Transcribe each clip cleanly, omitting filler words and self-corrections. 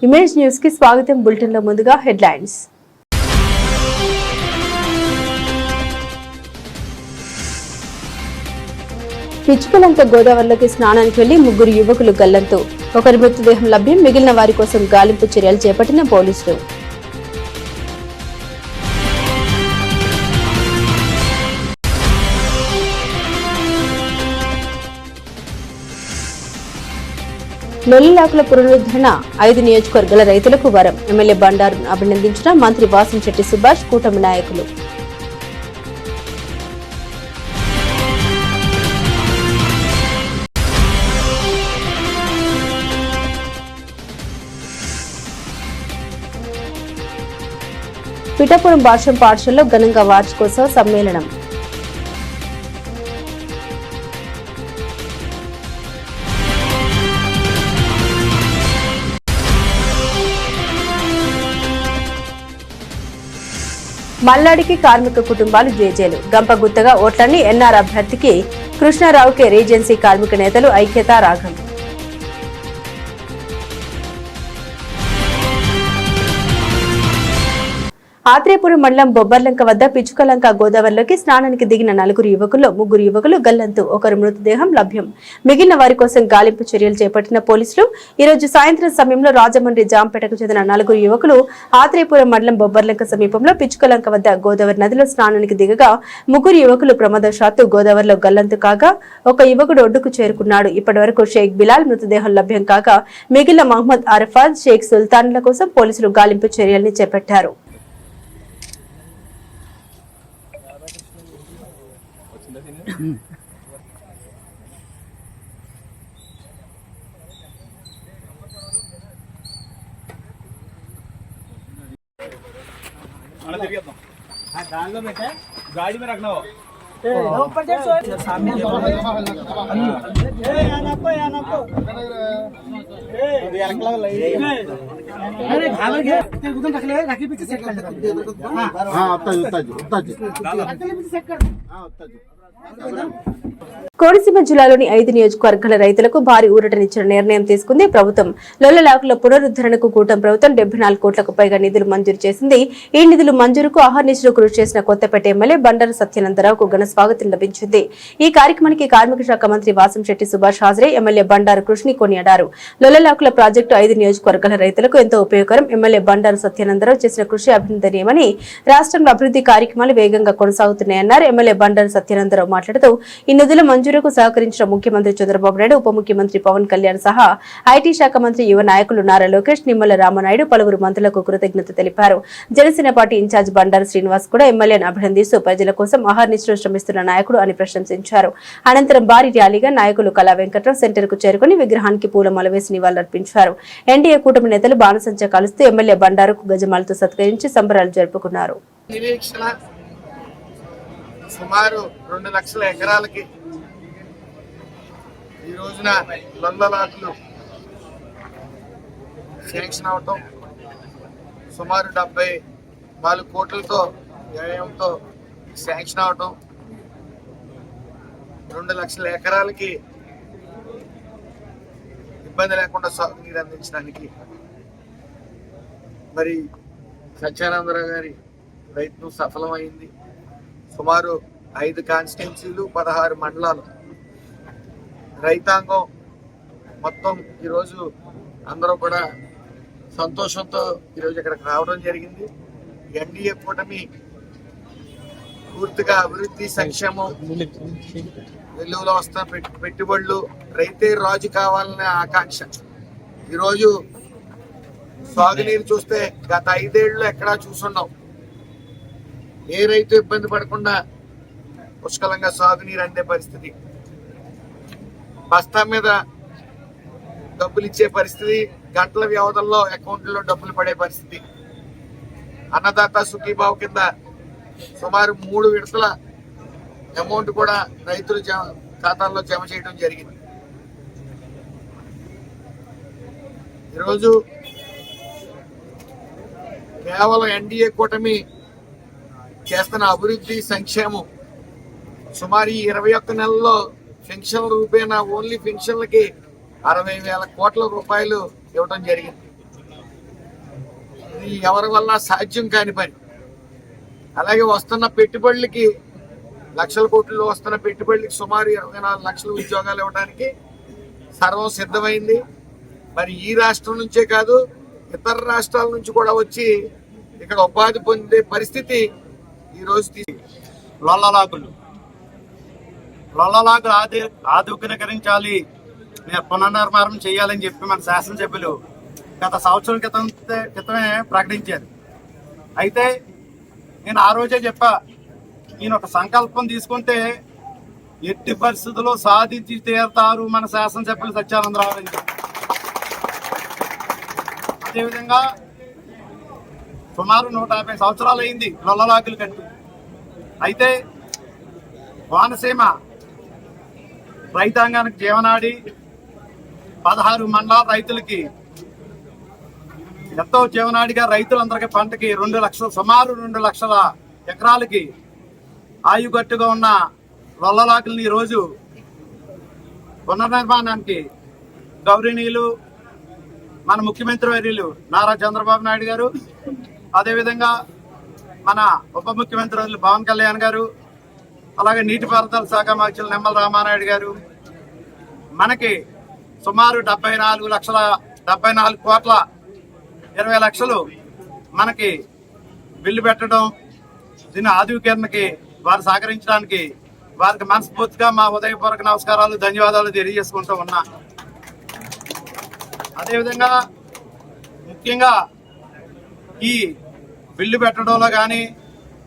Image news కి స్వాగతం. Bulletin లో ముందుగా హెడ్లైన్స్. పిచ్చుకలంక గోదావరిలోకి స్నానానికి వెళ్లి ముగ్గురు యువకులు గల్లంతు. ఒకరి మృతదేహం లభ్యం. మిగిలిన వారి కోసం గాలింపు చర్యలు చేపట్టిన పోలీసులు. లొల్లిలాకుల పునరుద్ధరణ 5 నియోజకవర్గాల రైతులకు వరం. ఎమ్మెల్యే బండారును అభినందించిన మంత్రి వాసంశెట్టి సుభాష్, కూటమి నాయకులు. పిఠాపురం భాష్యం పాఠశాలలో ఘనంగా వార్షికోత్సవ సమ్మేళనం. మల్లాడికి కార్మిక కుటుంబాలు జేజేలు. గంపగుత్తగా ఓట్లన్నీ ఎన్ఆర్ అభ్యర్థికి కృష్ణారావుకే రీజెన్సీ కార్మిక నేతలు ఐక్యత రాగం. ఆత్రేయపురం మండలం బొబ్బర్లంక వద్ద పిచ్చుకలంక గోదావరిలోకి స్నానానికి దిగిన 4 యువకుల్లో 3 యువకులు గల్లంతు. ఒకరి మృతదేహం లభ్యం. మిగిలిన వారి కోసం గాలింపు చర్యలు చేపట్టిన పోలీసులు ఈ రోజు సాయంత్రం సమయంలో రాజమండ్రి జాంపేటకు చెందిన 4 యువకులు ఆత్రేయపురం మండలం బొబ్బర్లంక సమీపంలో పిచ్చుకలంక వద్ద గోదావరి నదిలో స్నానానికి దిగగా 3 యువకులు ప్రమాదవశాత్తు గోదావరిలో గల్లంతు కాగా ఒక యువకుడు ఒడ్డుకు చేరుకున్నాడు. ఇప్పటి వరకు షేక్ బిలాల్ మృతదేహం లభ్యం కాగా మిగిలిన మహమ్మద్ అరఫాద్, షేక్ సుల్తాన్ల కోసం పోలీసులు గాలింపు చర్యల్ని చేపట్టారు. दाल में बैठा गाड़ी में रखना हो ऊपर सामने अरे घावर के गुदन रख ले राखी पीछे सेट कर हां उतना सेट कर हां उतना కోనసీమ జిల్లాలోని 5 నియోజకవర్గాల రైతులకు భారీ ఊరటనిచ్చిన నిర్ణయం తీసుకుంది ప్రభుత్వం. లొల్లలాకుల పునరుద్ధరణకు కూటమి ప్రభుత్వం 74 కోట్లకు పైగా నిధులు మంజూరు చేసింది. ఈ నిధులు మంజూరుకు అహర్నిశలు కృషి చేసిన కొత్తపేట ఎమ్మెల్యే బండారు సత్యానందరావుకు ఘన స్వాగతం లభించింది. ఈ కార్యక్రమానికి కార్మిక శాఖ మంత్రి వాసంశెట్టి సుభాష్ హాజరై ఎమ్మెల్యే బండారు కృషిని కొనియాడారు. లొల్లలాకుల ప్రాజెక్టు 5 నియోజకవర్గాల రైతులకు ఎంతో ఉపయోగకరం. ఎమ్మెల్యే బండారు సత్యానందరావు చేసిన కృషి అభినందనీయమని, రాష్ట్రంలో అభివృద్ధి కార్యక్రమాలు వేగంగా కొనసాగుతున్నాయన్నారు. ఎమ్మెల్యే బండారు సత్యానందరావు మాట్లాడుతూ ఈ నిధుల మంజూరుకు సహకరించిన ముఖ్యమంత్రి చంద్రబాబు నాయుడు, ఉప ముఖ్యమంత్రి పవన్ కళ్యాణ్ సహా ఐటీ శాఖ మంత్రి యువ నాయకులు నారా లోకేష్, నిమ్మల రామనాయుడు, పలువురు మంత్రులకు కృతజ్ఞత తెలిపారు. జనసేన పార్టీ ఇన్ఛార్జ్ బండారు శ్రీనివాస్ కూడా ఎమ్మెల్యేను అభినందిస్తూ ప్రజల కోసం అహర్నిశలు శ్రమిస్తున్న నాయకుడు అని ప్రశంసించారు. అనంతరం భారీ ర్యాలీగా నాయకులు కళా వెంకట్రావు సెంటర్ కు చేరుకుని విగ్రహానికి పూలమాల వేసి నివాళులర్పించారు. ఎన్డీఏ కూటమి నేతలు బాణసంచ కాలుస్తూ ఎమ్మెల్యే బండారుకు గజమాలతో సత్కరించి సంబరాలు జరుపుకున్నారు. సుమారు 2 లక్షల ఎకరాలకి ఈ రోజున లొల్లలాకులు శాంక్షన్ అవటం, సుమారు 74 కోట్లతో వ్యయంతో శాంక్షన్ అవటం, 2 లక్షల ఎకరాలకి ఇబ్బంది లేకుండా సాగునీరు అందించడానికి మరి సత్యానందరావు గారి ప్రయత్నం సఫలమైంది. సుమారు 5 కాన్స్టిట్యున్సీలు, 16 మండలాలు రైతాంగం మొత్తం ఈరోజు అందరూ కూడా సంతోషంతో ఈరోజు ఇక్కడికి రావడం జరిగింది. ఎన్డీఏ కూటమి పూర్తిగా అభివృద్ధి, సంక్షేమం వెలుగులో వస్తున్న పెట్టుబడులు, రైతే రాజు కావాలనే ఆకాంక్ష. ఈరోజు సాగునీరు చూస్తే గత 5 ఏళ్ళు ఎక్కడా చూసున్నాం. ఏ రైతు ఇబ్బంది పడకుండా పుష్కలంగా సాగునీరు అందే పరిస్థితి, బస్తా మీద డబ్బులు ఇచ్చే పరిస్థితి, గంటల వ్యవధుల్లో అకౌంట్లో డబ్బులు పడే పరిస్థితి. అన్నదాత సుఖీభావ్ కింద సుమారు 3 విడతల అమౌంట్ కూడా రైతుల ఖాతాల్లో జమ చేయడం జరిగింది. ఈరోజు కేవలం ఎన్డీఏ కూటమి చేస్తున్న అభివృద్ధి, సంక్షేమం సుమారు 21 నెలల్లో పెన్షన్ రూపేణా ఓన్లీ పెన్షన్లకి 60,000 కోట్ల రూపాయలు ఇవ్వడం జరిగింది. ఇది ఎవరి వల్ల సాధ్యం కాని పని. అలాగే వస్తున్న పెట్టుబడులకి, లక్షల కోట్లు వస్తున్న పెట్టుబడులకి సుమారు 24 లక్షల ఉద్యోగాలు ఇవ్వడానికి సర్వం సిద్ధమైంది. మరి ఈ రాష్ట్రం నుంచే కాదు, ఇతర రాష్ట్రాల నుంచి కూడా వచ్చి ఇక్కడ ఉపాధి పొందే పరిస్థితి ఈరోజు లొల్లలాకులు ఆధునికరించాలి, పునర్నిర్మాణం చేయాలని చెప్పి మన శాసనసభ్యులు గత సంవత్సరం క్రితమే ప్రకటించారు. అయితే నేను ఆ రోజే చెప్పా, ఈయన ఒక సంకల్పం తీసుకుంటే ఎట్టి పరిస్థితుల్లో సాధించి తీరుతారు మన శాసనసభ్యులు సత్యానందరావు అని. అదేవిధంగా సుమారు 150 సంవత్సరాలు అయింది లొల్లలాకులు కట్టి. అయితే కోనసీమ రైతాంగానికి జీవనాడి 16 మండలాల రైతులకి ఎంతో జీవనాడిగా రైతులందరికీ పంటకి 2 లక్షలు, సుమారు 2 లక్షల ఎకరాలకి ఆయుగట్టుగా ఉన్న లొల్లలాకుల్ని ఈరోజు పునర్నిర్మాణానికి గౌరవనీయులు మన ముఖ్యమంత్రి వర్యులు నారా చంద్రబాబు నాయుడు గారు, అదేవిధంగా మన ఉప ముఖ్యమంత్రి వర్యులు పవన్ కళ్యాణ్ గారు, అలాగే నీటిపారుదల శాఖ మంత్రులు నిమ్మల రామానాయుడు గారు మనకి సుమారు 74 కోట్ల 20 లక్షలు మనకి బిల్లు పెట్టడం, దీని ఆధునీకరణకి వారు సహకరించడానికి వారికి మనస్ఫూర్తిగా మా ఉదయపూర్వక నమస్కారాలు, ధన్యవాదాలు తెలియజేసుకుంటూ ఉన్నా. అదేవిధంగా ముఖ్యంగా ఈ బిల్లు పెట్టడంలో కానీ,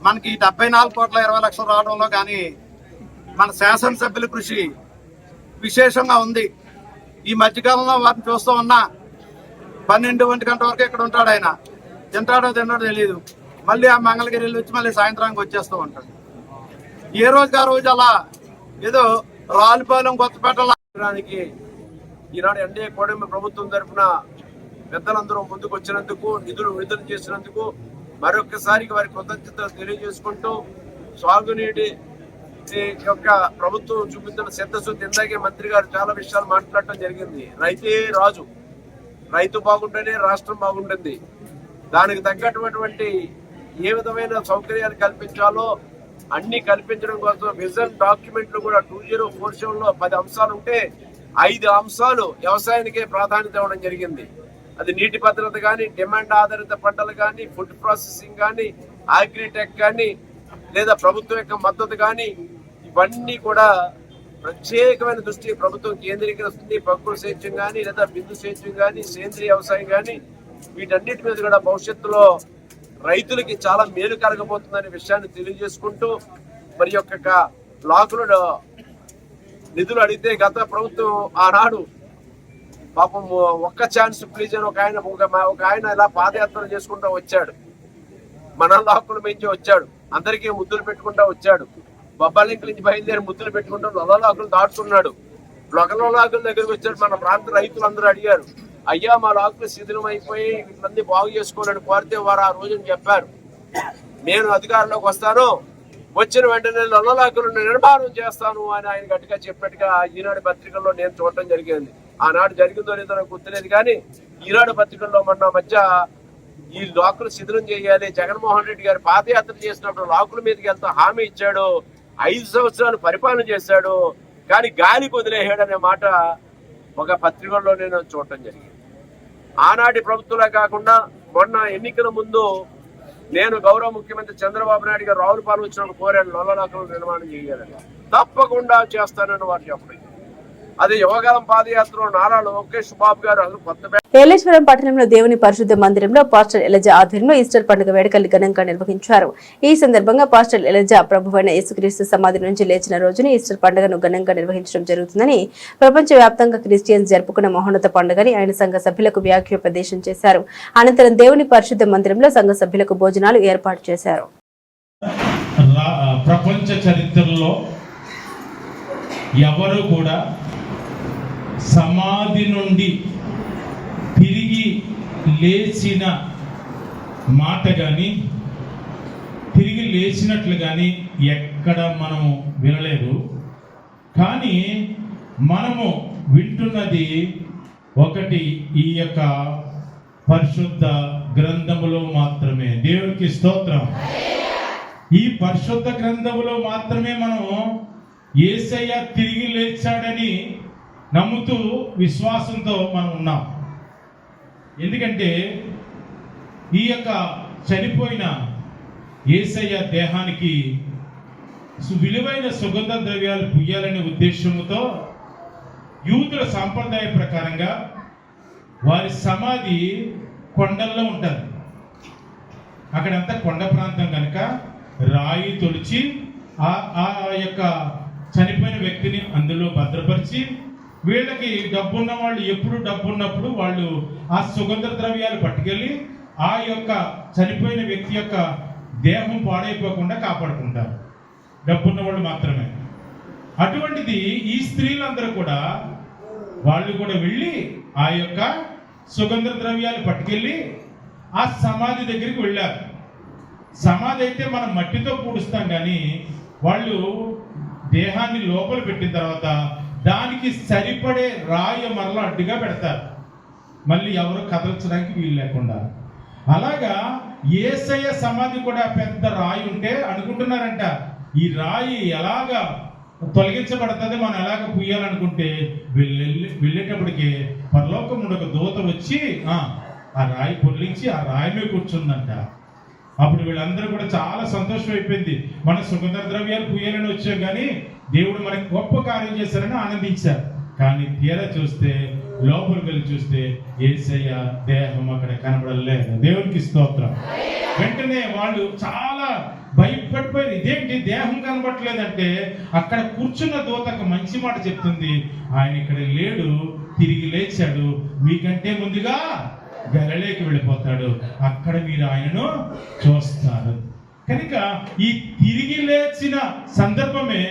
మనకి 74 కోట్ల 20 లక్షలు రావడంలో కానీ మన శాసనసభ్యుల కృషి విశేషంగా ఉంది. ఈ మధ్యకాలంలో వారిని చూస్తూ ఉన్నా 12-1 గంట వరకు ఇక్కడ ఉంటాడు. ఆయన తింటాడో తెలియదు, మళ్ళీ ఆ మంగళగిరి వెళ్ళి వచ్చి మళ్ళీ సాయంత్రానికి వచ్చేస్తూ ఉంటాడు. ఏ రోజుకి ఆ రోజు అలా ఏదో రాలిపాలెం కొత్తపేటలానికి ఈనాడు ఎన్డీఏ కూటమి ప్రభుత్వం తరఫున పెద్దలందరూ ముందుకు వచ్చినందుకు, నిధులు విడుదల చేసినందుకు మరొకసారి వారి కృతజ్ఞతలు తెలియజేసుకుంటూ, సాగునీటి యొక్క ప్రభుత్వం చూపించిన సిద్ధశుద్ధి, ఇందాకే మంత్రి గారు చాలా విషయాలు మాట్లాడటం జరిగింది. రైతే రాజు, రైతు బాగుంటేనే రాష్ట్రం బాగుంటుంది. దానికి తగ్గటువంటి ఏ విధమైన సౌకర్యాలు కల్పించాలో అన్ని కల్పించడం కోసం విజన్ డాక్యుమెంట్ లో కూడా 2047లో 10 అంశాలు ఉంటే 5 అంశాలు వ్యవసాయానికే ప్రాధాన్యత ఇవ్వడం జరిగింది. అది నీటి భద్రత కానీ, డిమాండ్ ఆధారిత పంటలు కానీ, ఫుడ్ ప్రాసెసింగ్ కానీ, అగ్రిటెక్ కానీ, లేదా ప్రభుత్వం యొక్క మద్దతు కానీ, ఇవన్నీ కూడా ప్రత్యేకమైన దృష్టి ప్రభుత్వం కేంద్రీకరిస్తుంది. ప్రకృతి సేద్యం కానీ, లేదా బిందు సేద్యం కానీ, సేంద్రీయ వ్యవసాయం కానీ, వీటన్నిటి మీద కూడా భవిష్యత్తులో రైతులకి చాలా మేలు కలగబోతుందనే విషయాన్ని తెలియజేసుకుంటూ, మరి యొక్క బ్లాకులు నిధులు అడిగితే గత ప్రభుత్వం ఆనాడు పాపం ఒక్క ఛాన్స్ ప్లీజ్ అని ఒక ఆయన ఇలా పాదయాత్ర చేసుకుంటూ వచ్చాడు, మన లాక్కులు పెంచి వచ్చాడు, అందరికీ ముద్దులు పెట్టుకుంటూ వచ్చాడు, బొబ్బాలింక నుంచి బయలుదేరి ముద్దులు పెట్టుకుంటూ లొల్లలాకులు దాటుతున్నాడు. లొల్లలాకుల దగ్గరికి వచ్చాడు. మన ప్రాంత రైతులందరూ అడిగారు, అయ్యా మా లాకులు శిథిలం అయిపోయి వీళ్ళందరూ బాగు చేసుకోవాలని కోరితే వారు ఆ రోజున చెప్పారు, నేను అధికారంలోకి వస్తాను, వచ్చిన వెంటనే లొల్లలాకులను నిర్మాణం చేస్తాను అని ఆయన గట్టిగా చెప్పినట్టుగా ఈనాడు పత్రికల్లో నేను చూడటం జరిగింది. ఆనాడు జరిగిందో లేదో నాకు గుర్తులేదు, కానీ ఈనాడు పత్రికల్లో మొన్న మధ్య ఈ లాకులు శిథిలం చేయాలి, జగన్మోహన్ రెడ్డి గారు పాదయాత్ర చేసినప్పుడు లాకుల మీదకి వెళ్తా హామీ ఇచ్చాడు, 5 సంవత్సరాలు పరిపాలన చేశాడు, కానీ గాలి వదిలేసాడు అనే మాట ఒక పత్రికల్లో నేను చూడటం జరిగింది. ఆనాటి ప్రభుత్వంలో కాకుండా మొన్న ఎన్నికల ముందు నేను గౌరవ ముఖ్యమంత్రి చంద్రబాబు నాయుడు గారు రావులపాలెం వచ్చినప్పుడు కోరాను లొల్లలాకులు నిర్మాణం చేయాలని. తప్పకుండా చేస్తానని వారు చెప్పలేదు. అది యువకాలం పాదయాత్ర నారా లోకేష్ బాబు గారు అసలు కొత్త ఏలేశ్వరం పట్టణంలో దేవుని పరిశుద్ధ మందిరంలో పాస్టర్ ఎలజా ఆధ్వర్యంలో ఈస్టర్ పండుగ వేడుకలు ఘనంగా నిర్వహించారు. ఈ సందర్భంగా పాస్టర్ ఎలజా ప్రభువైన యేసుక్రీస్తు సమాధి నుంచి లేచిన రోజున ఈస్టర్ పండుగను ఘనంగా నిర్వహించడం జరుగుతుందని, ప్రపంచ వ్యాప్తంగా క్రిస్టియన్స్ జరుపుకున్న మహోన్నత పండుగని ఆయన సంఘ సభ్యులకు వ్యాఖ్యోపదేశం చేశారు. అనంతరం దేవుని పరిశుద్ధ మందిరంలో సంఘ సభ్యులకు భోజనాలు ఏర్పాటు చేశారు. ప్రపంచ చరిత్రలో ఎవరు కూడా సమాధి నుండి తిరిగి లేచిన మాట కానీ, తిరిగి లేచినట్లు కానీ ఎక్కడ మనము వినలేదు. కానీ మనము వింటున్నది ఒకటి, ఈ యొక్క పరిశుద్ధ గ్రంథములో మాత్రమే. దేవునికి స్తోత్రం. ఈ పరిశుద్ధ గ్రంథములో మాత్రమే మనం యేసయ్య తిరిగి లేచాడని నమ్ముతూ విశ్వాసంతో మనం ఉన్నాం. ఎందుకంటే ఈ యొక్క చనిపోయిన యేసయ్య దేహానికి విలువైన సుగంధ ద్రవ్యాలు పుయ్యాలనే ఉద్దేశంతో యూదుల సాంప్రదాయ ప్రకారంగా వారి సమాధి కొండల్లో ఉంటుంది. అక్కడంతా కొండ ప్రాంతం కనుక రాయి తొలిచి ఆ యొక్క చనిపోయిన వ్యక్తిని అందులో భద్రపరిచి, వీళ్ళకి డబ్బున్న వాళ్ళు ఎప్పుడు డబ్బున్నప్పుడు వాళ్ళు ఆ సుగంధ ద్రవ్యాలు పట్టుకెళ్ళి ఆ యొక్క చనిపోయిన వ్యక్తి యొక్క దేహం పాడైపోకుండా కాపాడుకుంటారు, డబ్బున్న వాళ్ళు మాత్రమే. అటువంటిది ఈ స్త్రీలందరూ కూడా వాళ్ళు కూడా వెళ్ళి ఆ యొక్క సుగంధ ద్రవ్యాలు పట్టుకెళ్ళి ఆ సమాధి దగ్గరికి వెళ్ళారు. సమాధి అయితే మనం మట్టితో పూడుస్తాం, కానీ వాళ్ళు దేహాన్ని లోపల పెట్టిన తర్వాత దానికి సరిపడే రాయి మరలా అడ్డుగా పెడతారు, మళ్ళీ ఎవరు కదల్చడానికి వీలు లేకుండా. అలాగా యేసయ్య సమాధి కూడా పెద్ద రాయి ఉంటే అనుకుంటున్నారంట, ఈ రాయి ఎలాగా తొలగించబడుతుంది, మనం ఎలాగ పుయ్యాలనుకుంటే వెళ్ళేటప్పటికి పరలోకం నుండి ఒక దూత వచ్చి ఆ రాయి పొర్లించి ఆ రాయి మీద కూర్చుందంట. అప్పుడు వీళ్ళందరూ కూడా చాలా సంతోషం అయిపోయింది. మన సుగంధ ద్రవ్యాలు పుయ్యాలని వచ్చాం, కానీ దేవుడు మనకి గొప్ప కార్యం చేశారని ఆనందించారు. కానీ తీరా చూస్తే, లోపలికి వెళ్ళి చూస్తే యేసయ్య దేహం అక్కడ కనబడలేదు. దేవునికి స్తోత్రం. వెంటనే వాళ్ళు చాలా భయపడిపోయారు, ఇదేంటి దేహం కనబడట్లేదంటే అక్కడ కూర్చున్న దూతకు మంచి మాట చెప్తుంది, ఆయన ఇక్కడ లేడు, తిరిగి లేచాడు, మీకంటే ముందుగా గలిలయకి వెళ్ళిపోతాడు, అక్కడ మీరు ఆయనను చూస్తారు. కనుక ఈ తిరిగి లేచిన సందర్భమే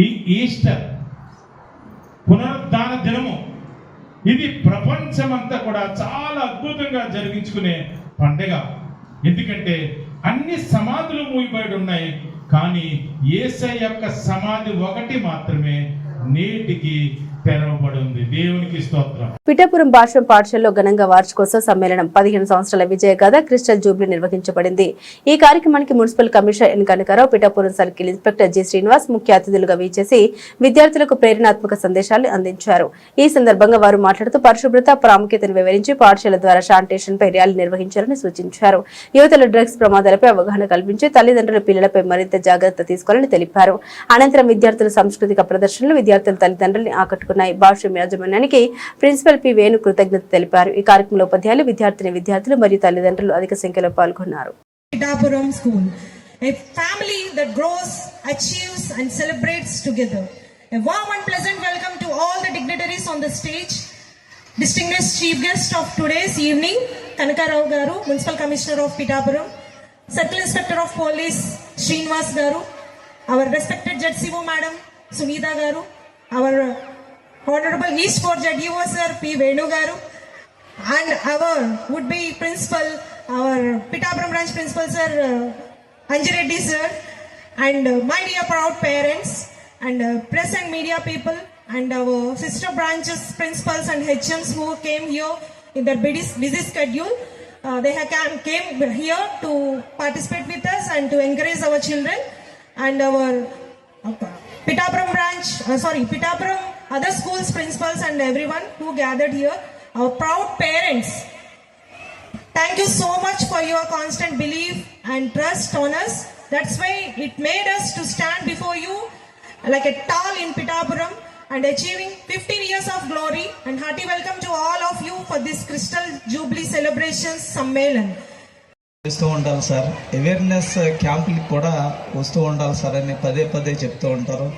ఈ ఈస్టర్, పునరుద్ధాన దినము. ఇది ప్రపంచమంతా కూడా చాలా అద్భుతంగా జరిగించుకునే పండుగ. ఎందుకంటే అన్ని సమాధులు మూయబడి ఉన్నాయి, కానీ యేసయ్య యొక్క సమాధి ఒకటి మాత్రమే నేటికి తెరవబడి ఉంది. దేవునికి స్తోత్రం. పిఠాపురం భాష పాఠశాలలో ఘనంగా వార్షికోత్సవ సమ్మేళనం 15 సంవత్సరాల విజయగాథ క్రిస్టల్ జూబ్లీ నిర్వహించబడింది. ఈ కార్యక్రమానికి municipal commissioner N Kanakarao, Pithapuram circle inspector G Srinivas ముఖ్య అతిథులుగా వీచేసి విద్యార్థులకు ప్రేరణాత్మక సందేశాలు అందించారు. ఈ సందర్భంగా వారు మాట్లాడుతూ పరిశుభ్రత ప్రాముఖ్యతను వివరించి పాఠశాల ద్వారా శానిటేషన్ పై ర్యాలీ నిర్వహించారని సూచించారు. యువతలు డ్రగ్స్ ప్రమాదాలపై అవగాహన కల్పించి తల్లిదండ్రుల పిల్లలపై మరింత జాగ్రత్త తీసుకోవాలని తెలిపారు. అనంతరం విద్యార్థుల సాంస్కృతిక ప్రదర్శనలు విద్యార్థుల తల్లిదండ్రుల్ని ఆకట్టుకున్నాయి. భాష్యం యాజమాన్యానికి ప్రిన్సిపల్ పి వేణు కృతజ్ఞత తెలిపారు. ఈ కార్యక్రమంలో ఉపాధ్యాయులు, విద్యార్థులు మరియు తల్లిదండ్రులు అధిక సంఖ్యలో పాల్గొన్నారు. Pittapuram School, a family that grows, achieves and celebrates together. A warm and pleasant welcome to all the dignitaries on the stage. Distinguished chief guest of today's evening, Kanakarao Garu, Municipal Commissioner of Pittapuram, Circle Inspector of Police, Srinivas Garu, our respected ZCO Madam, Sunita Garu, our Honorable East 4 ZUO Sir, P. Venu Garu, and our would-be principal, our Pittapuram branch principal Sir, Anjireddy Sir, and my dear proud parents, and press and media people, and our sister branches principals and HMs who came here in their busy schedule. They came here to participate with us and to encourage our children, and our Pittapuram branch, Pittapuram other schools principals and everyone who gathered here, our proud parents. Thank you so much for your constant belief and trust on us. That's why it made us to stand before you like a tall in Pittapuram and achieving 15 years of glory. And hearty welcome to all of you for this Crystal Jubilee Celebrations Sammelan. వస్తూ ఉండాలి sir, awareness క్యాంపులకి కూడా వస్తూ ఉండాలి sir అని పదే చెప్తూ ఉంటారు.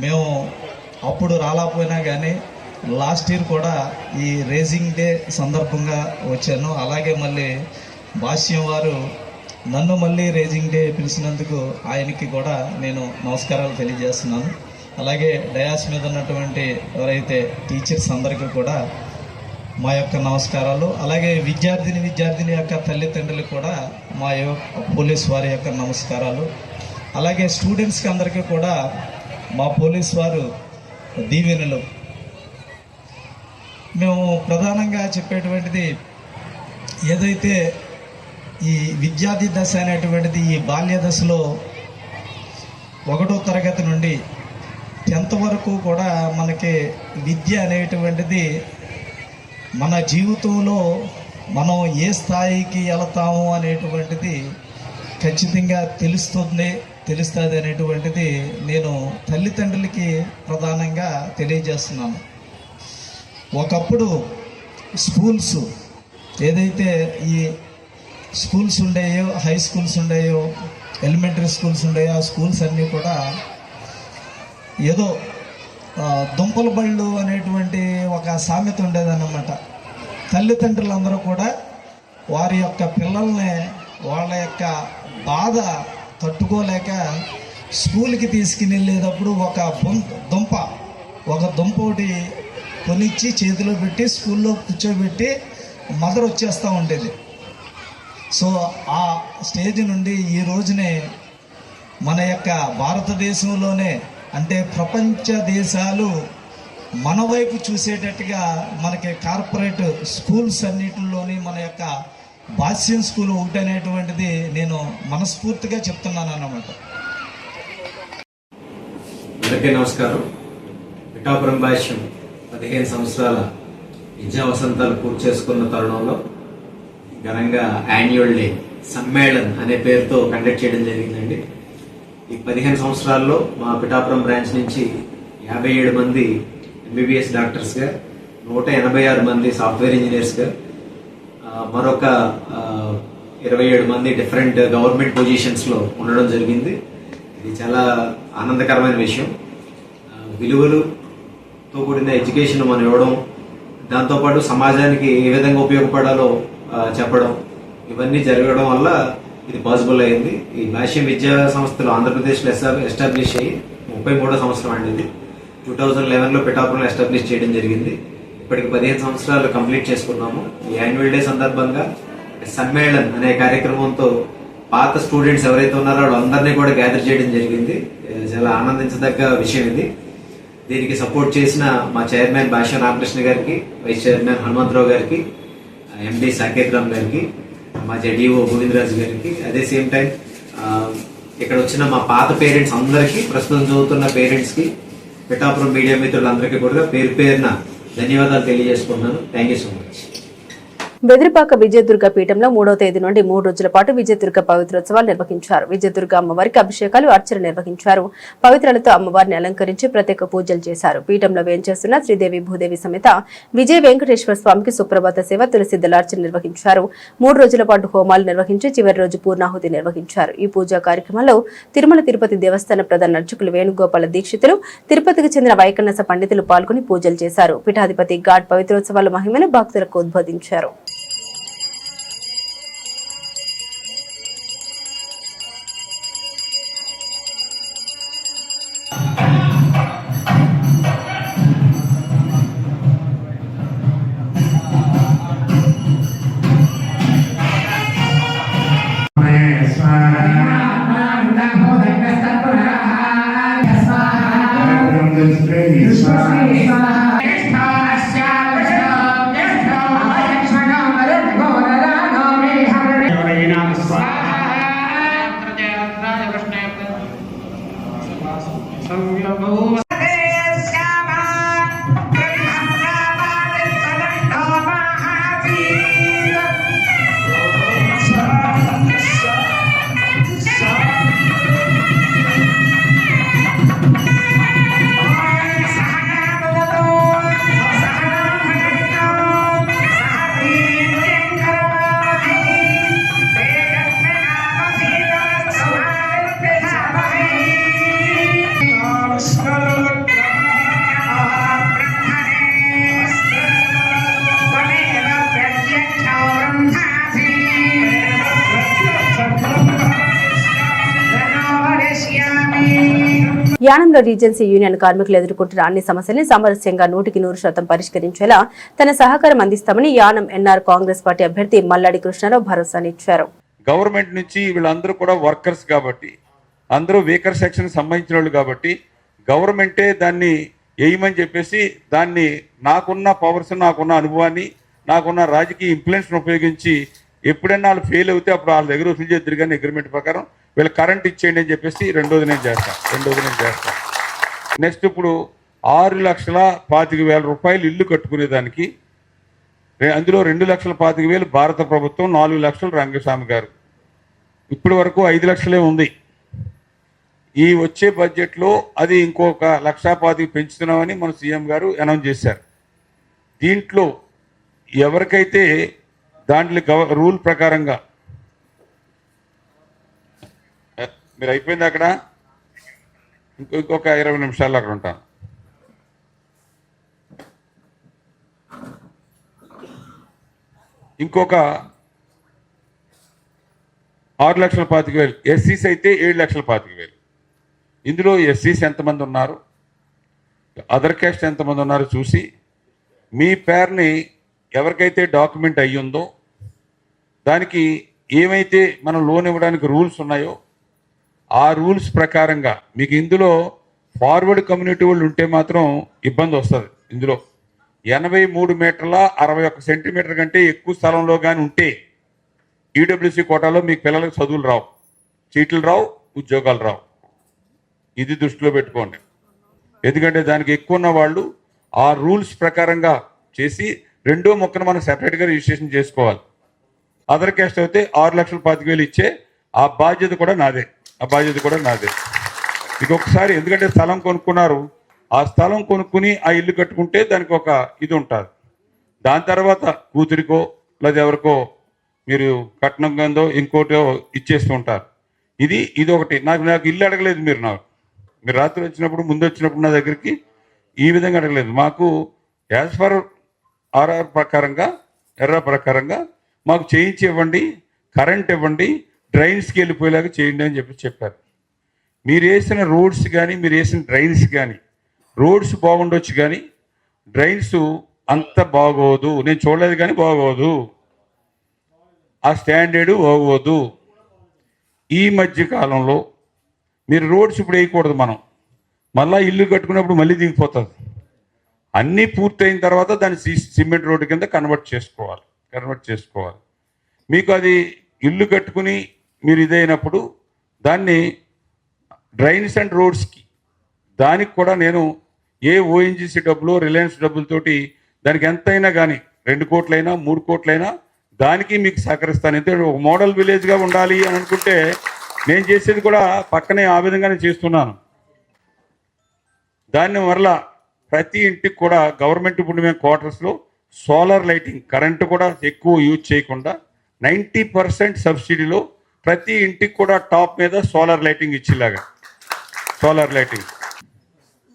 మేము అప్పుడు రాలేకపోయినా కానీ లాస్ట్ ఇయర్ కూడా ఈ రేజింగ్ డే సందర్భంగా వచ్చాను. అలాగే మళ్ళీ భాష్యం వారు నన్ను మళ్ళీ రేజింగ్ డే పిలిచినందుకు ఆయనకి కూడా నేను నమస్కారాలు తెలియజేస్తున్నాను. అలాగే డయాస్ మీద ఉన్నటువంటి ఎవరైతే టీచర్స్ అందరికీ కూడా మా యొక్క నమస్కారాలు. అలాగే విద్యార్థిని యొక్క తల్లిదండ్రులకు కూడా మా పోలీస్ వారి యొక్క నమస్కారాలు. అలాగే స్టూడెంట్స్కి అందరికీ కూడా మా పోలీస్ వారు దీవెనలు. మేము ప్రధానంగా చెప్పేటువంటిది ఏదైతే ఈ విద్యార్థి దశ అనేటువంటిది ఈ బాల్య దశలో 1వ తరగతి నుండి 10th వరకు కూడా మనకి విద్య అనేటువంటిది మన జీవితంలో మనం ఏ స్థాయికి వెళతాము అనేటువంటిది ఖచ్చితంగా తెలుస్తుంది అనేటువంటిది నేను తల్లిదండ్రులకి ప్రధానంగా తెలియజేస్తున్నాను. ఒకప్పుడు స్కూల్స్ ఏదైతే ఈ స్కూల్స్ ఉండేయో, హై స్కూల్స్ ఉండేయో, ఎలిమెంటరీ స్కూల్స్ ఉండేయో, ఆ స్కూల్స్ అన్నీ కూడా ఏదో దుంపల బళ్ళు అనేటువంటి ఒక సామెత ఉండేదన్నమాట. తల్లిదండ్రులందరూ కూడా వారి యొక్క పిల్లల్ని వాళ్ళ యొక్క బాధ తట్టుకోలేక స్కూల్కి తీసుకుని వెళ్ళేటప్పుడు ఒక దుంప ఒకటి కొనిచ్చి చేతిలో పెట్టి స్కూల్లో కూర్చోబెట్టి మదర్ వచ్చేస్తూ ఉండేది. సో ఆ స్టేజ్ నుండి ఈ రోజునే మన యొక్క భారతదేశంలోనే అంటే ప్రపంచ దేశాలు మన వైపు చూసేటట్టుగా మనకి కార్పొరేట్ స్కూల్స్ అన్నిటిలోని మన యొక్క భాష్యం స్కూల్ ఒకటి అనేటువంటిది నేను మనస్ఫూర్తిగా చెప్తున్నాను అన్నమాట. అందరికీ నమస్కారం. పిఠాపురం భాష్యం 15 సంవత్సరాల విద్యా వసంతాలు పూర్తి చేసుకున్న తరుణంలో ఘనంగా యాన్యువల్ డే సమ్మేళన్ అనే పేరుతో కండక్ట్ చేయడం జరిగిందండి. ఈ 15 సంవత్సరాల్లో మా పిఠాపురం బ్రాంచ్ నుంచి 57 మంది ఎంబీబీఎస్ డాక్టర్స్గా, 186 మంది సాఫ్ట్వేర్ ఇంజనీర్స్గా, మరొక 27 మంది డిఫరెంట్ గవర్నమెంట్ పొజిషన్స్లో ఉండడం జరిగింది. ఇది చాలా ఆనందకరమైన విషయం. విలువలతో కూడిన ఎడ్యుకేషన్ మనం ఇవ్వడం, దాంతోపాటు సమాజానికి ఏ విధంగా ఉపయోగపడాలో చెప్పడం, ఇవన్నీ జరగడం వల్ల ఇది పాసిబుల్ అయింది. ఈ భాష్యం విద్యా సంస్థలు ఆంధ్రప్రదేశ్లో ఎస్టాబ్లిష్ అయ్యి 33వ సంవత్సరం అండి. ఇది 2011లో పిఠాపురంలో ఎస్టాబ్లిష్ చేయడం జరిగింది. ఇప్పటికి 15 సంవత్సరాలు కంప్లీట్ చేసుకున్నాము. ఈ యాన్యువల్ డే సందర్భంగా సమ్మేళన్ అనే కార్యక్రమంతో పాత స్టూడెంట్స్ ఎవరైతే ఉన్నారో వాళ్ళందరినీ కూడా గ్యాదర్ చేయడం జరిగింది. చాలా ఆనందించదగ్గ విషయం ఇది. దీనికి సపోర్ట్ చేసిన మా చైర్మన్ భాష్యం రామకృష్ణ గారికి, వైస్ చైర్మన్ హనుమంతరావు గారికి, ఎండి సాకేత్ రామ్ గారికి, మా జడిఓ గోవిందరాజు గారికి, అదే సేమ్ టైం ఇక్కడ వచ్చిన మా పాత పేరెంట్స్ అందరికీ, ప్రస్తుతం చదువుతున్న పేరెంట్స్కి, పిఠాపురం మీడియా మిత్రులందరికీ కూడా పేరు పేరున ధన్యవాదాలు తెలియజేసుకుంటున్నాను. Thank you so much. Bediripaka Vijayadurga పీఠంలో 3వ తేదీ నుండి 3 రోజుల పాటు విజయదుర్గ పవిత్రోత్సవాలు నిర్వహించారు. విజయదుర్గ అమ్మవారికి అభిషేకాలు, అర్చన నిర్వహించారు. పవిత్రాలతో అమ్మవారిని అలంకరించి ప్రత్యేక పూజలు చేశారు. పీఠంలో వేంచేస్తున్న శ్రీదేవి భూదేవి సమేత విజయ వెంకటేశ్వర స్వామికి సుప్రభాత సేవ, తులసి దళార్చన నిర్వహించారు. 3 రోజుల పాటు హోమాలు నిర్వహించి చివరి రోజు పూర్ణాహుతి నిర్వహించారు. ఈ పూజా కార్యక్రమంలో తిరుమల తిరుపతి దేవస్థాన ప్రధాన అర్చకులు వేణుగోపాల దీక్షితులు, తిరుపతికి చెందిన వైకన్నస పండితులు పాల్గొని పూజలు చేశారు. పీఠాధిపతి ఘాట్ పవిత్రోత్సవాల మహిమను భక్తులకు ఉద్బోధించారు. యానంలో రీజెన్సీ యూనియన్ కార్మికులు ఎదుర్కొంటున్న అన్ని సమస్యల్ని సామరస్యంగా 100% పరిష్కరించేలా తన సహకారం అందిస్తామని యానం ఎన్ఆర్ కాంగ్రెస్ పార్టీ అభ్యర్థి మల్లాడి కృష్ణారావు భరోసానిచ్చారు. గవర్నమెంట్ నుంచి వీళ్ళందరూ కూడా వర్కర్స్ కాబట్టి, అందరూ వీకర్ సెక్షన్ సంబంధించిన వాళ్ళు కాబట్టి గవర్నమెంటే దాన్ని వేయమని చెప్పేసి దాన్ని నాకున్న పవర్స్, నాకున్న అనుభవాన్ని, నాకున్న రాజకీయ ఇన్ఫ్లుయెన్స్ను ఉపయోగించి ఎప్పుడైనా వాళ్ళు ఫెయిల్ అవుతే అప్పుడు వాళ్ళ దగ్గర వసూలు చేద్దరు కానీ అగ్రిమెంట్ ప్రకారం వీళ్ళు కరెంట్ ఇచ్చేయండి అని చెప్పేసి రెండోది నేను చేస్తాను. నెక్స్ట్ ఇప్పుడు 6,25,000 రూపాయలు ఇల్లు కట్టుకునేదానికి అందులో 2,25,000 భారత ప్రభుత్వం, 4 లక్షలు రంగస్వామి గారు. ఇప్పటి వరకు 5 లక్షలే ఉంది. ఈ వచ్చే బడ్జెట్లో అది ఇంకొక 1,25,000 పెంచుతున్నామని మన సీఎం గారు అనౌన్స్ చేశారు. దీంట్లో ఎవరికైతే దాంట్లో రూల్ ప్రకారంగా మీరు అయిపోయింది అక్కడ, ఇంకొక 20 నిమిషాలు అక్కడ ఉంటాను. ఇంకొక 6,25,000 ఎస్సీస్ అయితే 7,25,000. ఇందులో ఎస్సీస్ ఎంతమంది ఉన్నారు, అదర్ క్యాస్ట్ ఎంతమంది ఉన్నారు చూసి మీ పేరుని ఎవరికైతే డాక్యుమెంట్ అయ్యిందో దానికి ఏమైతే మనం లోన్ ఇవ్వడానికి రూల్స్ ఉన్నాయో ఆ రూల్స్ ప్రకారంగా మీకు ఇందులో ఫార్వర్డ్ కమ్యూనిటీ వాళ్ళు ఉంటే మాత్రం ఇబ్బంది వస్తుంది. ఇందులో 83 మీటర్ల 61 సెంటీమీటర్ కంటే ఎక్కువ స్థలంలో కానీ ఉంటే ఈడబ్ల్యూసీ కోటాలో మీకు పిల్లలకు చదువులు రావు, సీట్లు రావు, ఉద్యోగాలు రావు. ఇది దృష్టిలో పెట్టుకోండి. ఎందుకంటే దానికి ఎక్కువ ఉన్న వాళ్ళు ఆ రూల్స్ ప్రకారంగా చేసి రెండో మొక్కను మనం సెపరేట్గా రిజిస్ట్రేషన్ చేసుకోవాలి. అదర్ క్యాస్ట్ అయితే 6,25,000 ఇచ్చే ఆ బాధ్యత కూడా నాదే. ఇంకొకసారి ఎందుకంటే స్థలం కొనుక్కున్నారు, ఆ స్థలం కొనుక్కుని ఆ ఇల్లు కట్టుకుంటే దానికి ఒక ఇది ఉంటుంది. దాని తర్వాత కూతురికో లేదా ఎవరికో మీరు కట్నం కందో ఇంకోటో ఇచ్చేస్తూ ఉంటారు. ఇది ఒకటి. నాకు ఇల్లు అడగలేదు మీరు రాత్రి వచ్చినప్పుడు ముందు వచ్చినప్పుడు నా దగ్గరికి ఈ విధంగా అడగలేదు. మాకు యాజ్ ఫర్ ఆర్ఆర్ ప్రకారంగా ఎర్ర ప్రకారంగా మాకు చేయించి ఇవ్వండి, కరెంట్ ఇవ్వండి, డ్రైన్స్కి వెళ్ళిపోయేలాగా చేయండి అని చెప్పారు. మీరు వేసిన రోడ్స్ కానీ మీరు వేసిన డ్రైన్స్ కానీ రోడ్స్ బాగుండొచ్చు కానీ డ్రైన్స్ అంత బాగోదు. నేను చూడలేదు కానీ బాగోదు, ఆ స్టాండర్డు బాగోదు. ఈ మధ్య కాలంలో మీరు రోడ్స్ ఇప్పుడు వేయకూడదు. మనం మళ్ళీ ఇల్లు కట్టుకున్నప్పుడు మళ్ళీ దిగిపోతుంది. అన్నీ పూర్తయిన తర్వాత దాన్ని సిమెంట్ రోడ్డు కింద కన్వర్ట్ చేసుకోవాలి. మీకు అది ఇల్లు కట్టుకుని మీరు ఇదైనప్పుడు దాన్ని డ్రైన్స్ అండ్ రోడ్స్కి దానికి కూడా నేను ఏ ఓఎన్జీసీ డబ్బులు రిలయన్స్ డబ్బులతోటి దానికి ఎంతైనా కానీ 2 కోట్లైనా 3 కోట్లైనా దానికి మీకు సహకరిస్తాను. ఎందుకంటే ఒక మోడల్ విలేజ్గా ఉండాలి అని అనుకుంటే నేను చేసేది కూడా పక్కనే ఆ విధంగానే చేస్తున్నాను. దాన్ని వల్ల ప్రతి ఇంటికి కూడా గవర్నమెంట్ ఇప్పుడు మేము క్వార్టర్స్లో సోలార్ లైటింగ్ కరెంటు కూడా ఎక్కువ యూజ్ చేయకుండా 90% సబ్సిడీలో ప్రతి ఇంటికి కూడా టాప్ మీద సోలార్ లైటింగ్ ఇచ్చేలాగా సోలార్ లైటింగ్.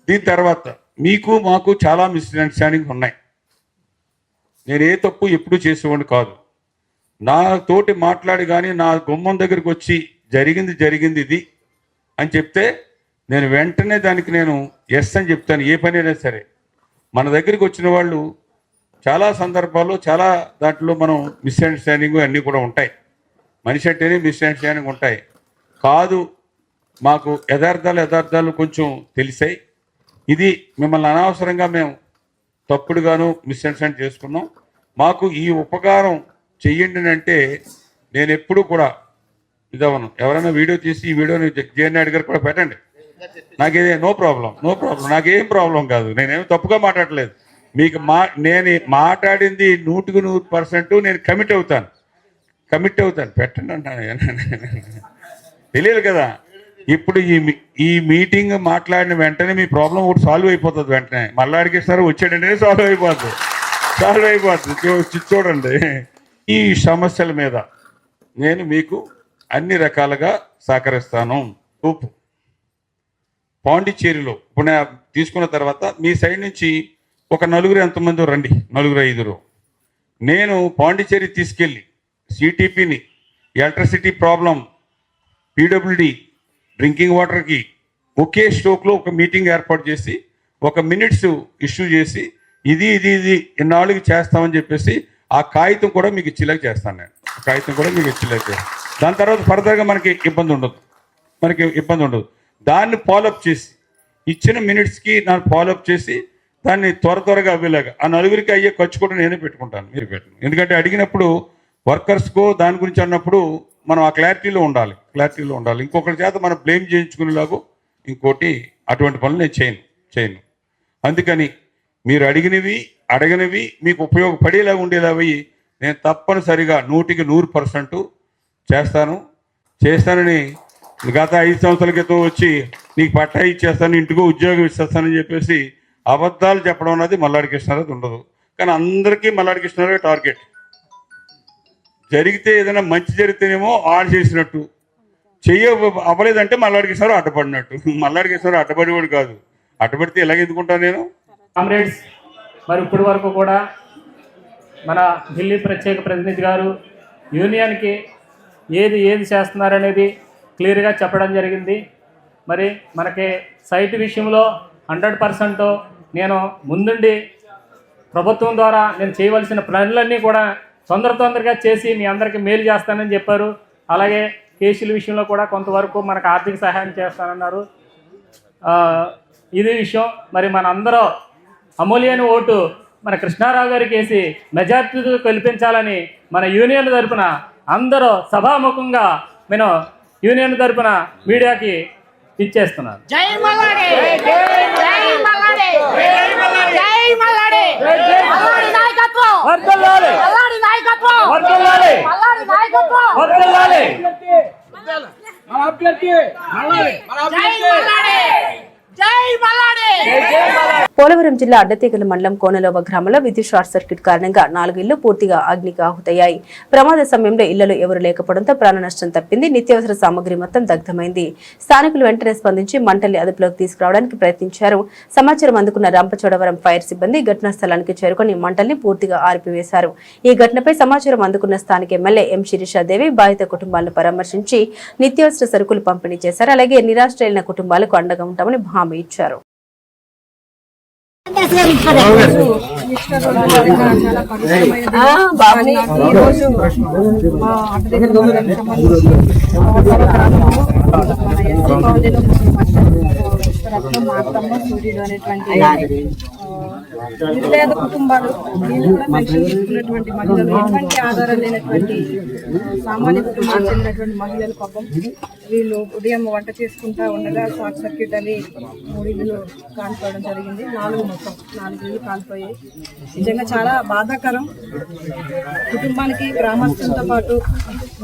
దీని తర్వాత మీకు మాకు చాలా మిస్అండర్స్టాండింగ్ ఉన్నాయి. నేను ఏ తప్పు ఎప్పుడు చేసేవాడిని కాదు. నా తోటి మాట్లాడి కానీ నా గుమ్మం దగ్గరికి వచ్చి జరిగింది ఇది అని చెప్తే నేను వెంటనే దానికి నేను ఎస్ అని చెప్తాను. ఏ పని అయినా సరే మన దగ్గరికి వచ్చిన వాళ్ళు చాలా సందర్భాల్లో చాలా దాంట్లో మనం మిస్అండర్స్టాండింగ్ అన్నీ కూడా ఉంటాయి. మనిషి అంటేనే మిస్అండర్స్టాండింగ్ ఉంటాయి. కాదు మాకు యథార్థాలు కొంచెం తెలిసాయి. ఇది మిమ్మల్ని అనవసరంగా మేము తప్పుడుగాను మిస్అండర్స్టాండ్ చేసుకున్నాం. మాకు ఈ ఉపకారం చెయ్యండి అంటే నేను ఎప్పుడు కూడా ఇదవను. ఎవరైనా వీడియో తీసి ఈ వీడియోని జగన్ నాయుడు గారు కూడా పెట్టండి. నాకేదే నో ప్రాబ్లం. నాకేం ప్రాబ్లం కాదు. నేనేం తప్పుగా మాట్లాడలేదు. మీకు నేను మాట్లాడింది 100% నేను కమిట్ అవుతాను. పెట్టండి అంటాను. తెలియదు కదా. ఇప్పుడు ఈ మీటింగ్ మాట్లాడిన వెంటనే మీ ప్రాబ్లం ఒకటి సాల్వ్ అయిపోతుంది. వెంటనే మళ్ళీ అడిగేస్తారు వచ్చాడంటే సాల్వ్ అయిపోతుంది. చూడండి, ఈ సమస్యల మీద నేను మీకు అన్ని రకాలుగా సహకరిస్తాను. పాండిచ్చేరిలో ఇప్పుడు తీసుకున్న తర్వాత మీ సైడ్ నుంచి ఒక 4 ఎంతమంది రండి, 4-5. నేను పాండిచ్చేరి తీసుకెళ్ళి సిటీపీని ఎలక్ట్రిసిటీ ప్రాబ్లం, పీడబ్ల్యూడి, డ్రింకింగ్ వాటర్కి ఒకే స్ట్రోక్లో ఒక మీటింగ్ ఏర్పాటు చేసి 1 మినిట్స్ ఇష్యూ చేసి ఇది ఇన్నాళ్ళకి చేస్తామని చెప్పేసి ఆ కాగితం కూడా మీకు ఇచ్చేలాగా చేస్తాను. దాని తర్వాత ఫర్దర్గా మనకి ఇబ్బంది ఉండదు. దాన్ని ఫాలోఅప్ చేసి ఇచ్చిన మినిట్స్కి దాన్ని ఫాలోఅప్ చేసి దాన్ని త్వరగా అవ్వేలాగా ఆ నలుగురికి అయ్యే ఖర్చు కూడా నేనే పెట్టుకుంటాను, మీరు పెట్టను. ఎందుకంటే అడిగినప్పుడు వర్కర్స్కో దాని గురించి అన్నప్పుడు మనం ఆ క్లారిటీలో ఉండాలి. ఇంకొకరి చేత మనం బ్లేమ్ చేయించుకునేలాగో ఇంకోటి అటువంటి పనులు నేను చేయను. అందుకని మీరు అడగనివి మీకు ఉపయోగపడేలాగా ఉండేలావి నేను తప్పనిసరిగా 100% చేస్తానని గత 5 సంవత్సరాల క్రితం వచ్చి నీకు పట్టా ఇచ్చేస్తాను, ఇంటికో ఉద్యోగం ఇచ్చేస్తానని చెప్పేసి అబద్ధాలు చెప్పడం అనేది మల్లాడి కృష్ణారావు ఉండదు. కానీ అందరికీ మల్లాడి కృష్ణారావు టార్గెట్. జరిగితే ఏదైనా మంచి జరిగితేనేమో ఆడు చేసినట్టు, అవ్వలేదంటే మల్లాడి కృష్ణారావు అడ్డపడినట్టు. మల్లాడి కృష్ణారావు అడ్డపడేవాడు కాదు. అడ్డపడితే ఎలాగెందుకుంటాను నేను. కామ్రేడ్స్, మరి ఇప్పటి వరకు కూడా మన ఢిల్లీ ప్రత్యేక ప్రతినిధి గారు యూనియన్కి ఏది చేస్తున్నారనేది క్లియర్గా చెప్పడం జరిగింది. మరి మనకి సైట్ విషయంలో 100% నేను ముందుండి ప్రభుత్వం ద్వారా నేను చేయవలసిన పనులన్నీ కూడా తొందరగా చేసి మీ అందరికీ మేలు చేస్తానని చెప్పారు. అలాగే కేసుల విషయంలో కూడా కొంతవరకు మనకు ఆర్థిక సహాయం చేస్తానన్నారు. ఇది విషయం. మరి మన అందరూ అమూల్యమైన ఓటు మన కృష్ణారావు గారికి వేసి మెజార్టీతో గెలిపించాలని మన యూనియన్ తరపున అందరూ సభాముఖంగా నేను యూనియన్ తరపున మీడియాకి ఇచ్చేస్తున్నాను. జై మల్లాడి, జై మల్లాడి, జై మల్లాడి, మల్లాడి నాయకత్వం వర్ధిల్లాలి, మల్లాడి నాయకత్వం వర్ధిల్లాలి, మల్లాడి నాయకత్వం వర్ధిల్లాలి, మన అభ్యర్థి మల్లాడి, మన అభ్యర్థి జై మల్లాడి. పోలవరం జిల్లా అడ్డతీగల మండలం కోనలోవ గ్రామంలో విద్యుత్ షార్ట్ సర్క్యూట్ కారణంగా 4 ఇళ్లు పూర్తిగా అగ్నికి ఆహుతయ్యాయి. ప్రమాద సమయంలో ఇళ్లలో ఎవరు లేకపోవడంతో ప్రాణ నష్టం తప్పింది. నిత్యావసర సామగ్రి మొత్తం దగ్ధమైంది. స్థానికులు వెంటనే స్పందించి మంటల్ని అదుపులోకి తీసుకురావడానికి ప్రయత్నించారు. సమాచారం అందుకున్న రంపచోడవరం ఫైర్ సిబ్బంది ఘటనా స్థలానికి చేరుకుని మంటల్ని పూర్తిగా ఆర్పివేశారు. ఈ ఘటనపై సమాచారం అందుకున్న స్థానిక ఎమ్మెల్యే ఎం శిరీషాదేవి బాధిత కుటుంబాలను పరామర్శించి నిత్యావసర సరుకులు పంపిణీ చేశారు. అలాగే నిరాశ్రయులైన కుటుంబాలకు అండగా ఉంటామని హామీ ఇచ్చారు. నిర్వేద కుటుంబాలు, వీళ్ళు కూడా పెన్షన్ తీసుకున్నటువంటి మహిళలు, ఎటువంటి ఆధారం లేనటువంటి సామాన్య కుటుంబానికి చెందినటువంటి మహిళలు పాపం వీళ్ళు ఉదయం వంట చేసుకుంటా ఉండగా షార్ట్ సర్క్యూట్ అని 3 ఇళ్ళు కాలిపోవడం జరిగింది. 4 ఇళ్ళు కాలిపోయాయి. నిజంగా చాలా బాధాకరం. కుటుంబానికి గ్రామస్తులతో పాటు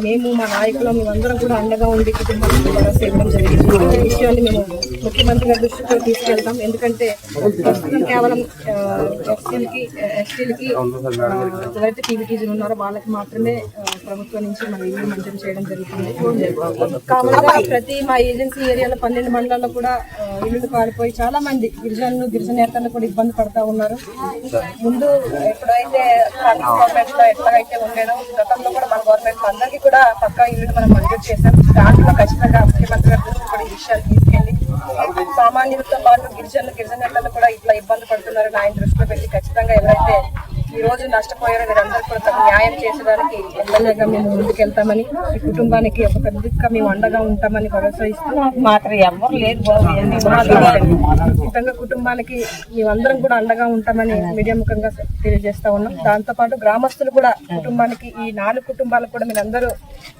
మేము మా నాయకులు మేమందరం కూడా అండగా ఉండి కుటుంబానికి భరోసా ఇవ్వడం జరిగింది. ఈ విషయాన్ని మేము ముఖ్యమంత్రి గారి దృష్టితో తీసుకెళ్తాం. ఎందుకంటే ప్రస్తుతం కేవలం ఎస్టీలకి ఎవరైతే పీవీటీజీలు ఉన్నారో వాళ్ళకి మాత్రమే ప్రభుత్వం నుంచి మన ఇల్లు మంజూరు చేయడం జరుగుతుంది. కామన్గా ప్రతి మా ఏజెన్సీ ఏరియాలో 12 మండలాల్లో కూడా ఇల్లు కాలిపోయి చాలా మంది గిరిజనేతలు కూడా ఇబ్బంది పడతా ఉన్నారు. ముందు ఎప్పుడైతే గవర్నమెంట్ లో ఎట్లాగైతే ఉండేదో గతంలో కూడా మన గవర్నమెంట్ అందరికీ కూడా పక్కా ఇల్లు మనం మంజూరు చేశాం. దాంట్లో ఖచ్చితంగా ముఖ్యమంత్రి గారి దృష్టి కూడా ఈ విషయాలు తీసుకెళ్లి సామాన్యులతో పాటు గిరిజనేతలు కూడా ఇట్లా ఇబ్బంది పడుతున్నారు ఆయన దృష్టిలో పెట్టి ఖచ్చితంగా ఎవరైతే ఈ రోజు నష్టపోయారో వీరందరూ కూడా తగు న్యాయం చేసేదానికి ఎమ్మెల్యేగా మేము ముందుకెళ్తామని, ఈ కుటుంబానికి ఒక పెద్దగా మేము అండగా ఉంటామని భరోసా ఇస్తూ మాత్రం ఎవరు లేదు ఖచ్చితంగా కుటుంబానికి మేమందరం కూడా అండగా ఉంటామని మీడియా ముఖంగా తెలియజేస్తా ఉన్నాం. దాంతోపాటు గ్రామస్తులు కూడా కుటుంబానికి ఈ 4 కుటుంబాలకు కూడా మీరందరూ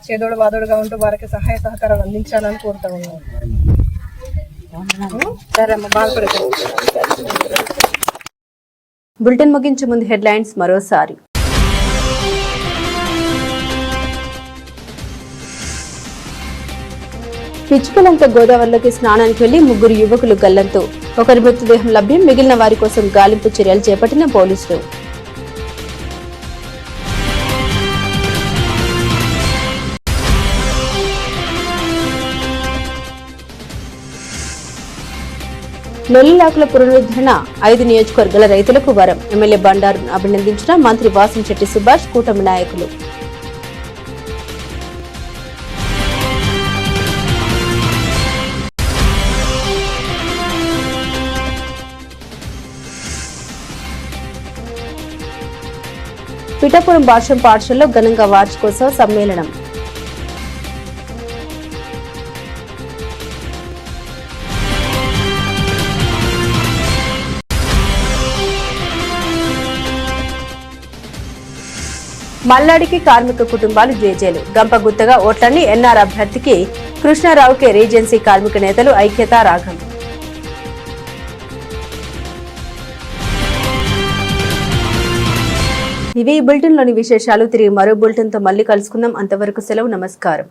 చేదోడు వాదోడుగా ఉంటూ వారికి సహాయ సహకారాలు అందించాలని కోరుతా ఉన్నాం. సరే అమ్మ, బాధపడతాం. బులెటిన్ ముగించే ముందు హెడ్లైన్స్ మరోసారి. పిచ్చుకలంక గోదావరిలోకి స్నానానికి వెళ్లి 3 యువకులు గల్లంతు. ఒకరి మృతదేహం లభ్యం. మిగిలిన వారి కోసం గాలింపు చర్యలు చేపట్టిన పోలీసులు. లొల్లిలాకుల పునరుద్ధరణ 5 నియోజకవర్గాల రైతులకు వరం. ఎమ్మెల్యే బండారును అభినందించిన మంత్రి వాసంశెట్టి సుభాష్, కూటమి నాయకులు. పిఠాపురం భాష్యం పాఠశాలలో ఘనంగా వార్షికోత్సవ సమ్మేళనం. మల్లాడికి కార్మిక కుటుంబాలు జేజేలు. గంపగుత్తగా ఓట్లన్నీ ఎన్ఆర్ అభ్యర్థికి కృష్ణారావుకే రీజెన్సీ కార్మిక నేతలు ఐక్యత రాగం. ఇవి ఈ బులెటిన్లోని విశేషాలు. తిరిగి మరో బులెటిన్తో మళ్ళీ కలుసుకుందాం. అంతవరకు సెలవు. నమస్కారం.